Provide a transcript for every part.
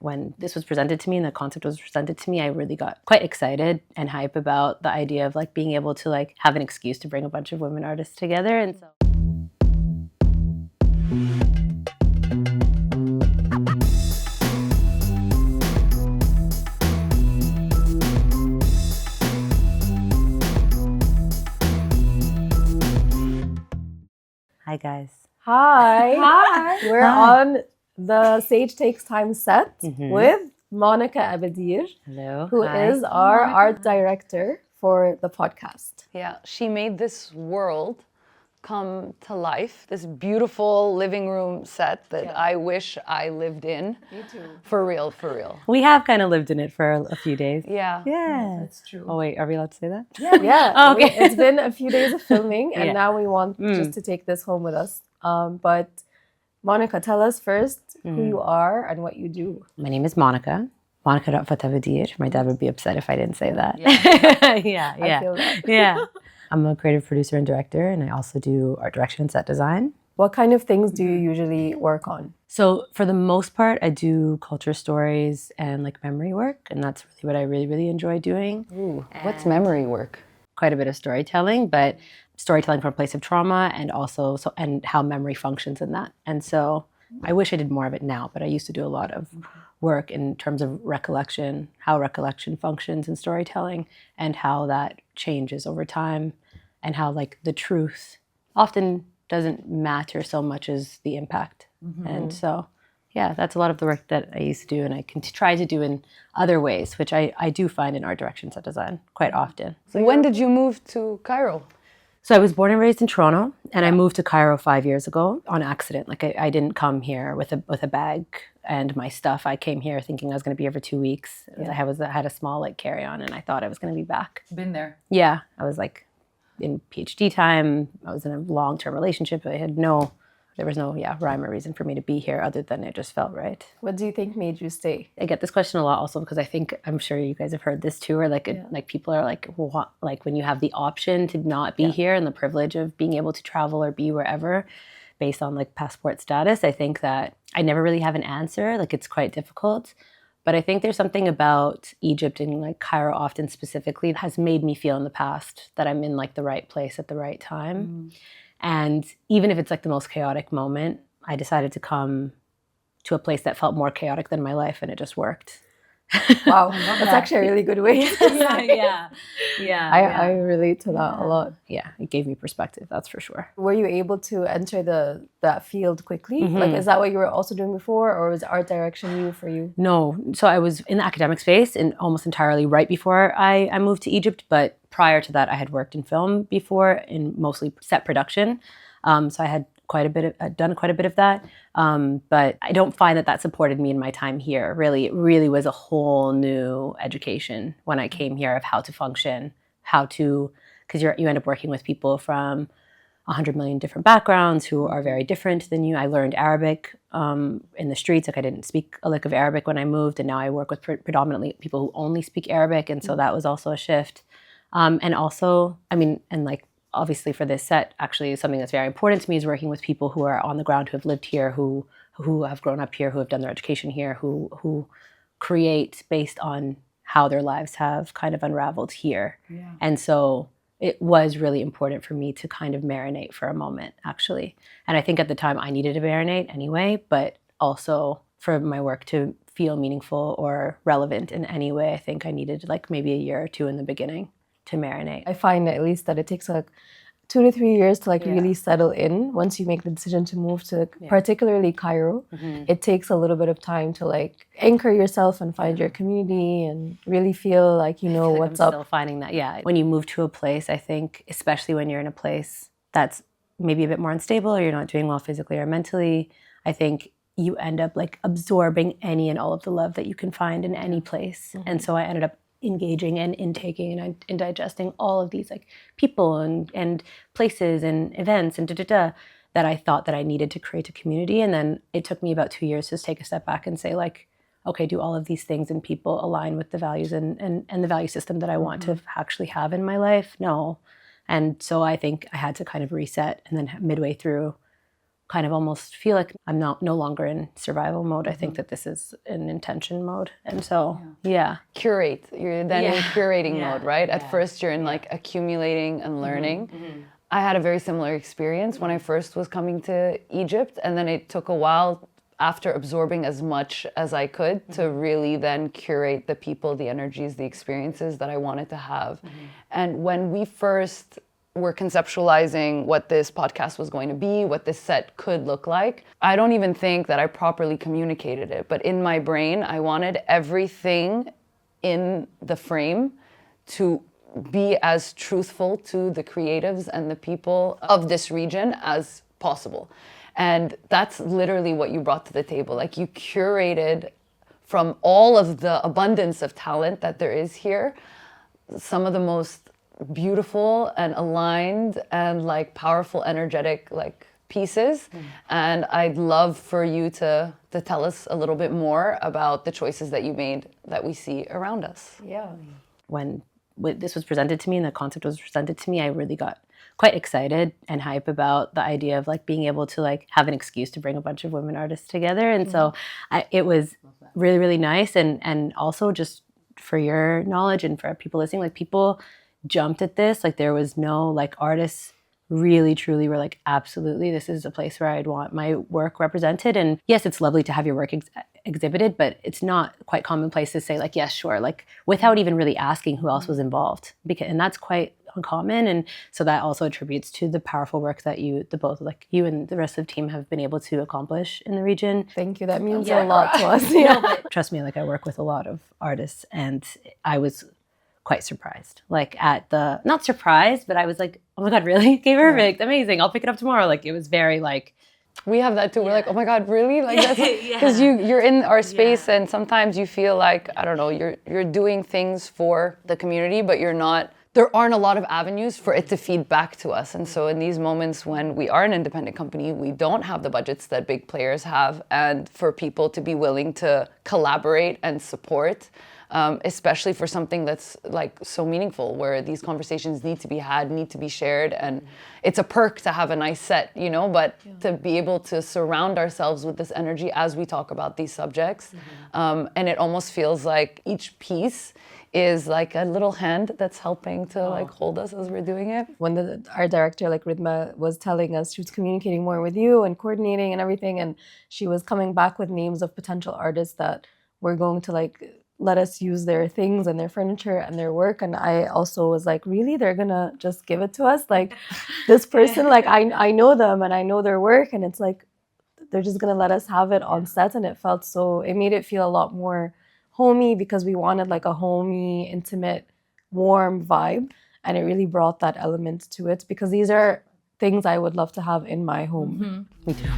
when this was presented to me and the concept was presented to me, I really got quite excited and hype about the idea of like being able to like have an excuse to bring a bunch of women artists together. And so hi guys. Hi. Hi. We're on the Set Takes Thyme set with Monica Abadir, Hello. who is our art director for the podcast. Yeah, she made this world come to life, this beautiful living room set that I wish I lived in. Me too. For real, for real. We have kind of lived in it for a few days. Yeah. Yeah. That's true. Oh wait, are we allowed to say that? Yeah. Oh, okay. It's been a few days of filming and Yeah. now we want just to take this home with us. But Monica, tell us first who you are and what you do. My name is Monica. Monica Abadir. My dad would be upset if I didn't say that. Yeah. I feel that. Yeah. I'm a creative producer and director, and I also do art direction and set design. What kind of things do you usually work on? So for the most part, I do culture stories and like memory work, and that's really what I really enjoy doing. Ooh, what's memory work? Quite a bit of storytelling, but storytelling from a place of trauma and also and how memory functions in that. And so I wish I did more of it now, but I used to do a lot of work in terms of recollection, how recollection functions in storytelling and how that changes over time and how like the truth often doesn't matter so much as the impact. And so, yeah, that's a lot of the work that I used to do and I can try to do in other ways, which I do find in art direction set design quite often. So when did you move to Cairo? So I was born and raised in Toronto, and I moved to Cairo 5 years ago on accident. Like I didn't come here with a bag and my stuff. I came here thinking I was going to be here for 2 weeks. I had a small like carry-on, and I thought I was going to be back. Been there. Yeah, I was like in PhD time. I was in a long-term relationship. There was no rhyme or reason for me to be here other than it just felt right. What do you think made you stay? I get this question a lot also because I'm sure you guys have heard this too, or like people are like, what, like when you have the option to not be here and the privilege of being able to travel or be wherever based on like passport status, I think that I never really have an answer. Like it's quite difficult. But I think there's something about Egypt and like Cairo often specifically that has made me feel in the past that I'm in like the right place at the right time. And even if it's like the most chaotic moment, I decided to come to a place that felt more chaotic than my life, and it just worked. Wow, that's actually a really good way. I relate to that a lot. Yeah, it gave me perspective, that's for sure. Were you able to enter that field quickly? Like, is that what you were also doing before, or was art direction new for you? No, so I was in the academic space and almost entirely right before I moved to Egypt, but prior to that, I had worked in film before in mostly set production. So I had done quite a bit of that. But I don't find that supported me in my time here. Really, it really was a whole new education when I came here of how to function, because you end up working with people from 100 million different backgrounds who are very different than you. I learned Arabic in the streets. Like I didn't speak a lick of Arabic when I moved, and now I work with predominantly people who only speak Arabic, and so that was also a shift. And also, obviously for this set, actually something that's very important to me is working with people who are on the ground, who have lived here, who have grown up here, who have done their education here, who create based on how their lives have kind of unraveled here. Yeah. And so it was really important for me to kind of marinate for a moment, actually. And I think at the time I needed to marinate anyway, but also for my work to feel meaningful or relevant in any way, I think I needed like maybe a year or two in the beginning to marinate. I find at least that it takes like 2 to 3 years to like really settle in once you make the decision to move to particularly Cairo. It takes a little bit of time to like anchor yourself and find your community and really feel like you know what's up. Still finding that, when you move to a place, I think, especially when you're in a place that's maybe a bit more unstable or you're not doing well physically or mentally, I think you end up like absorbing any and all of the love that you can find in any place. And so I ended up engaging and intaking and digesting all of these like people and places and events and that I thought that I needed to create a community. And then it took me about 2 years to take a step back and say like, okay, do all of these things and people align with the values and the value system that I want to actually have in my life? No. And so I think I had to kind of reset, and then midway through kind of almost feel like I'm no longer in survival mode. I think that this is an intention mode. And so, Curate. You're then in curating mode, right? Yeah. At first you're in like accumulating and learning. I had a very similar experience when I first was coming to Egypt, and then it took a while after absorbing as much as I could to really then curate the people, the energies, the experiences that I wanted to have. And when we first were conceptualizing what this podcast was going to be, what this set could look like, I don't even think that I properly communicated it. But in my brain, I wanted everything in the frame to be as truthful to the creatives and the people of this region as possible. And that's literally what you brought to the table. Like, you curated from all of the abundance of talent that there is here, some of the most beautiful and aligned and like powerful, energetic like pieces. And I'd love for you to tell us a little bit more about the choices that you made that we see around us. Yeah. When this was presented to me and the concept was presented to me, I really got quite excited and hype about the idea of like being able to like have an excuse to bring a bunch of women artists together. And so it was really, really nice. And also, just for your knowledge and for people listening, like, people jumped at this. Like, there was no, like, artists really truly were like, absolutely, this is a place where I'd want my work represented. And yes, it's lovely to have your work exhibited, but it's not quite commonplace to say like, yes, sure, like, without even really asking who else was involved. And that's quite uncommon. And so that also attributes to the powerful work that the both, like you and the rest of the team, have been able to accomplish in the region. Thank you. That means a lot to us. Trust me, like, I work with a lot of artists, and I was quite surprised. Like, not surprised, but I was like, oh my God, really? Okay, perfect, amazing. I'll pick it up tomorrow. Like, it was very like, we have that too. We're like, oh my God, really? Like, that's because you're in our space, and sometimes you feel like, I don't know, you're doing things for the community, but there aren't a lot of avenues for it to feed back to us. And so in these moments when we are an independent company, we don't have the budgets that big players have, and for people to be willing to collaborate and support, especially for something that's like so meaningful, where these conversations need to be had, need to be shared. And it's a perk to have a nice set, but to be able to surround ourselves with this energy as we talk about these subjects. And it almost feels like each piece is like a little hand that's helping to like hold us as we're doing it. When our director, like Ridma, was telling us, she was communicating more with you and coordinating and everything, and she was coming back with names of potential artists that were going to like let us use their things and their furniture and their work. And I also was like, really? They're gonna just give it to us? Like, this person, like, I know them and I know their work, and it's like, they're just gonna let us have it on set. And it made it feel a lot more homey, because we wanted like a homey, intimate, warm vibe. And it really brought that element to it, because these are things I would love to have in my home. me too.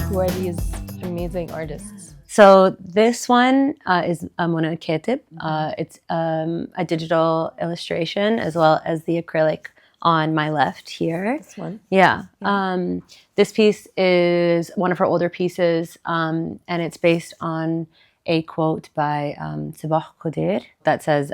Who are these amazing artists? So this one is Monica Abadir. It's a digital illustration, as well as the acrylic on my left here. This one? Yeah. This piece is one of her older pieces, and it's based on a quote by Salah-Ahmed that says,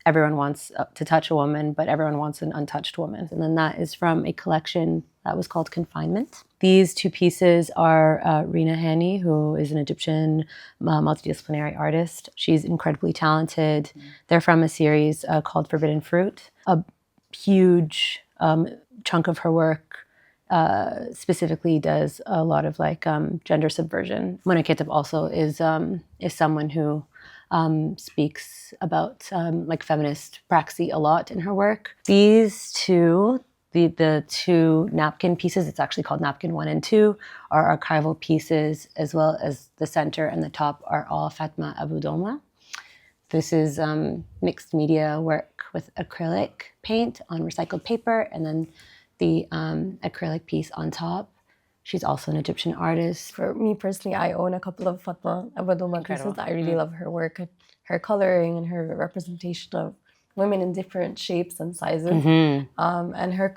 everyone wants to touch a woman, but everyone wants an untouched woman. And then that is from a collection that was called Confinement. These two pieces are Rina Hani, who is an Egyptian multidisciplinary artist. She's incredibly talented. They're from a series called Forbidden Fruit. A huge chunk of her work specifically does a lot of like gender subversion. Monica Abadir also is someone who speaks about like feminist praxis a lot in her work. These two, the two napkin pieces, it's actually called napkin 1 and 2, are archival pieces, as well as the center and the top are all Fatma Abu Doma. This is mixed media work with acrylic paint on recycled paper, and then the acrylic piece on top. She's also an Egyptian artist. For me personally, I own a couple of Fatma Abu Doma pieces. I really love her work, her coloring and her representation of women in different shapes and sizes. And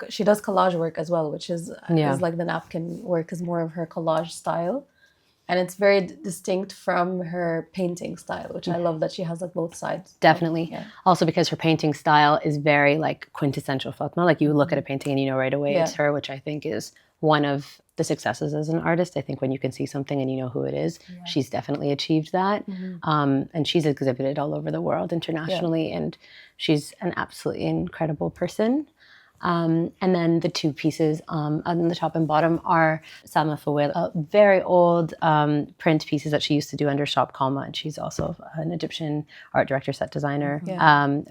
she does collage work as well, which is like the napkin work is more of her collage style. And it's very distinct from her painting style, which I love that she has like both sides. Definitely. Also because her painting style is very like quintessential Fatma. Like you look at a painting and you know right away it's her, which I think is one of the successes as an artist. I think when you can see something and you know who it is, she's definitely achieved that. And she's exhibited all over the world internationally, and she's an absolutely incredible person. And then the two pieces on the top and bottom are Salma Fawel, very old print pieces that she used to do under Shop Kalma. And she's also an Egyptian art director, set designer,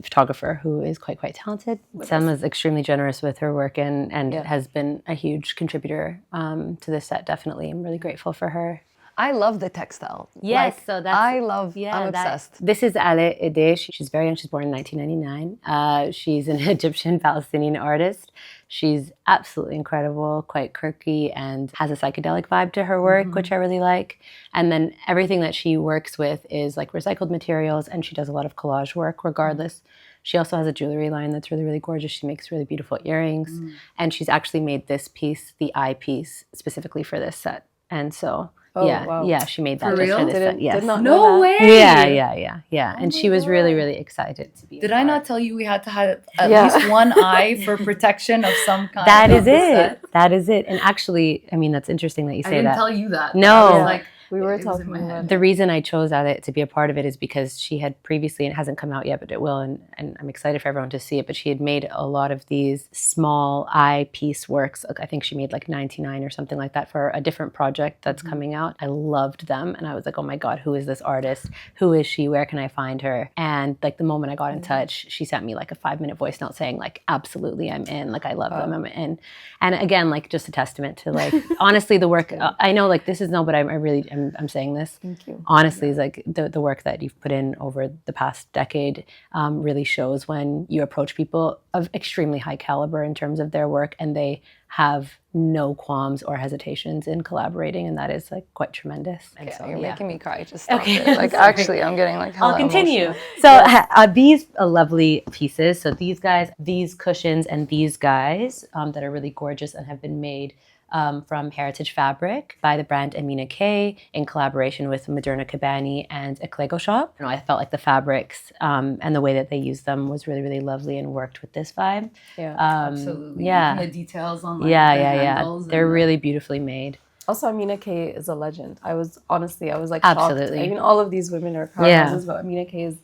photographer who is quite talented. Salma is extremely generous with her work and has been a huge contributor to this set, definitely. I'm really grateful for her. I love the textile. Yes, like, so that's... I'm obsessed. This is Ale Ede. She's very young. She's born in 1999. She's an Egyptian Palestinian artist. She's absolutely incredible, quite quirky, and has a psychedelic vibe to her work, which I really like. And then everything that she works with is like recycled materials, and she does a lot of collage work regardless. She also has a jewelry line that's really, really gorgeous. She makes really beautiful earrings. And she's actually made this piece, the eye piece, specifically for this set. And so... Yeah, she made that just for this set. Yes. No way. Yeah. And she was really, really excited to be. Did I not tell you we had to have at least one eye for protection of some kind? That is it. That is it. And actually, I mean, that's interesting that you say that. I didn't tell you that. No. I was like, we were talking about it. The reason I chose Ale to be a part of it is because she had previously, and it hasn't come out yet, but it will, and I'm excited for everyone to see it, but she had made a lot of these small eye piece works. I think she made like 99 or something like that for a different project that's coming out. I loved them, and I was like, oh my God, who is this artist? Who is she? Where can I find her? And like the moment I got in touch, she sent me like a 5-minute voice note saying like, absolutely, I'm in. Like, I love them, I'm in. And again, like just a testament to like, honestly, the work, I know like this is but I'm saying this. Thank you. Honestly, is like the work that you've put in over the past decade really shows when you approach people of extremely high caliber in terms of their work, and they have no qualms or hesitations in collaborating, and that is like quite tremendous. And so, you're making me cry. Just stop okay. it. Like actually, I'm getting like. I'll continue. So these lovely pieces. So these guys, these cushions, and these guys that are really gorgeous and have been made. From Heritage Fabric by the brand Amina K in collaboration with Moderna Kabani and Eclego Shop. You know, I felt like the fabrics and the way that they used them was really, really lovely and worked with this vibe. Absolutely. Yeah. The details on like, the handles. They're really beautifully made. Also, Amina K is a legend. I was like Absolutely. shocked. I mean, all of these women are powerhouses, but Amina K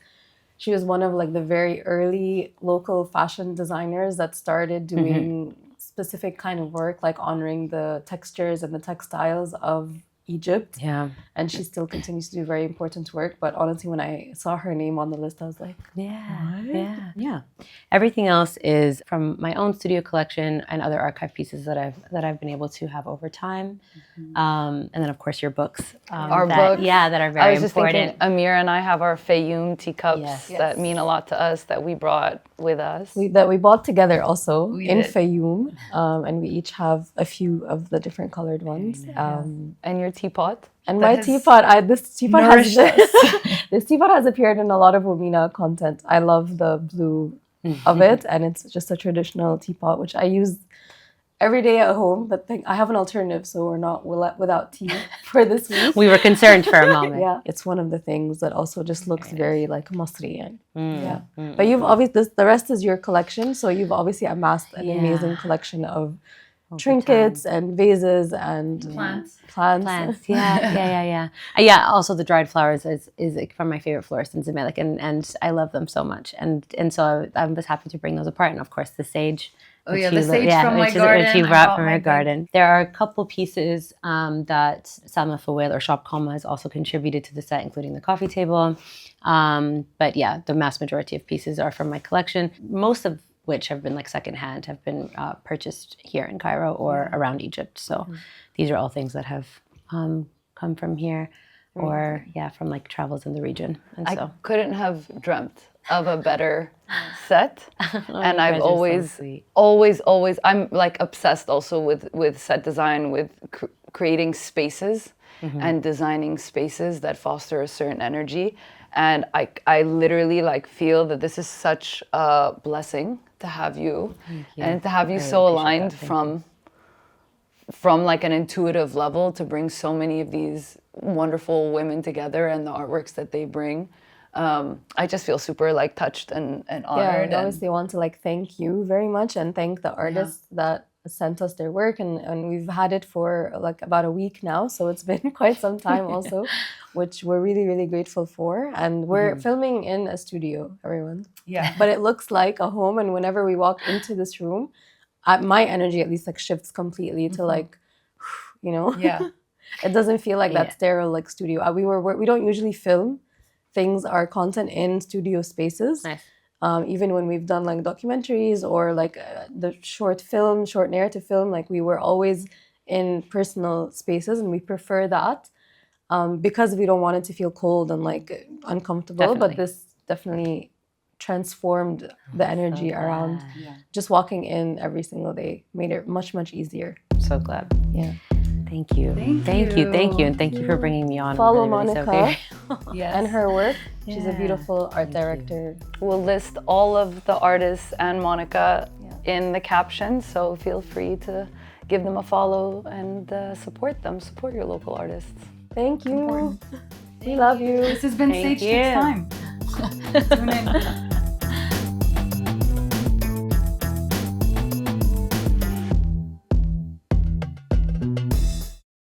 she was one of like the very early local fashion designers that started doing specific kind of work, like honoring the textures and the textiles of Egypt. Yeah. And she still continues to do very important work. But honestly, when I saw her name on the list, I was like, Yeah. Everything else is from my own studio collection and other archive pieces that I've been able to have over time. And then of course your books. Our books. Yeah, that are very important. I was just thinking, Amira and I have our Fayum teacups that mean a lot to us that we brought with us. That we bought together also in Fayum. And we each have a few of the different colored ones. And your teapot. And my teapot, this teapot has appeared in a lot of Womena content. I love the blue of it, and it's just a traditional teapot, which I use every day at home. But I have an alternative, so we're not without tea for this week. We were concerned for a moment. Yeah, it's one of the things that also just looks very like Masri. But you've obviously, the rest is your collection, so you've obviously amassed an amazing collection of trinkets and vases and plants. Yeah. Also, the dried flowers is like from my favorite florists in Zamalek, and I love them so much. And so I was happy to bring those apart. And of course, the sage. The sage from my garden. Which you brought from her garden. There are a couple pieces that Salma Fawel or Shop Kalma has also contributed to the set, including the coffee table. But yeah, the mass majority of pieces are from my collection. Most of which have been like secondhand, have been purchased here in Cairo or around Egypt. So these are all things that have come from here or from like travels in the region. And I couldn't have dreamt of a better set. And I've always, I'm like obsessed also with set design, with creating spaces and designing spaces that foster a certain energy. And I literally like feel that this is such a blessing to have you and to have you so aligned from like an intuitive level to bring so many of these wonderful women together and the artworks that they bring. I just feel super like touched and honored. I obviously want to like thank you very much and thank the artists that sent us their work, and we've had it for like about a week now, so it's been quite some time also, which we're really, really grateful for. And we're filming in a studio, everyone. Yeah. But it looks like a home, and whenever we walk into this room, my energy at least like shifts completely to like, you know, it doesn't feel like that sterile like studio. We don't usually film our content in studio spaces. Nice. Even when we've done like documentaries or like the short narrative film, like we were always in personal spaces, and we prefer that because we don't want it to feel cold and like uncomfortable. Definitely. But this definitely transformed the energy around just walking in every single day, made it much, much easier. So glad. Yeah. Thank you. Thank you. And thank you for bringing me on. Follow Really, Monica really and her work. She's a beautiful art director. We'll list all of the artists and Monica in the caption, so feel free to give them a follow and support them. Support your local artists. Thank you. We love you. This has been Set Takes Thyme. Tune in.